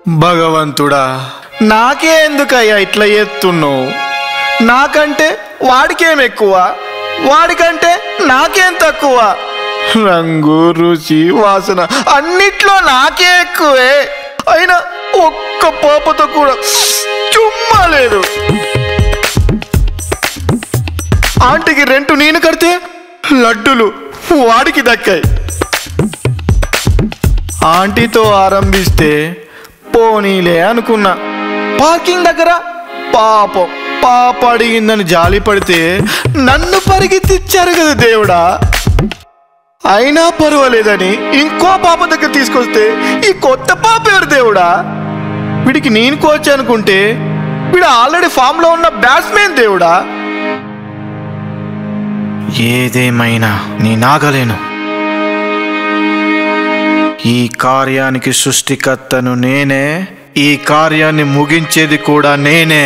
భగవంతుడా, నాకే ఎందుకయ్యా ఇట్లా ఎత్తున్నావు? నాకంటే వాడికేం ఎక్కువ, వాడికంటే నాకేం తక్కువ? రంగు, రుచి, వాసన అన్నిట్లో నాకే ఎక్కువే. అయినా ఒక్క పాపతో కూడా చుమ్మా లేదు. ఆంటీకి రెంట్ నేను కడితే లడ్డులు వాడికి దక్కాయి. ఆంటీతో ఆరంభిస్తే పోనీలే అనుకున్నా. పార్కింగ్ దగ్గర పాప అడిగిందని జాలి పడితే నన్ను పరిగెత్తిచ్చారు కదా దేవుడా. అయినా పర్వాలేదని ఇంకో పాప దగ్గర తీసుకొస్తే ఈ కొత్త పాప ఎవరు దేవుడా? వీడికి నేను కోచ్ అనుకుంటే వీడు ఆల్రెడీ ఫామ్ లో ఉన్న బ్యాట్స్మెన్ దేవుడా. ఏదేమైనా నేనాగలేను. ఈ కార్యానికి సృష్టికర్తను నేనే, ఈ కార్యాన్ని ముగించేది కూడా నేనే.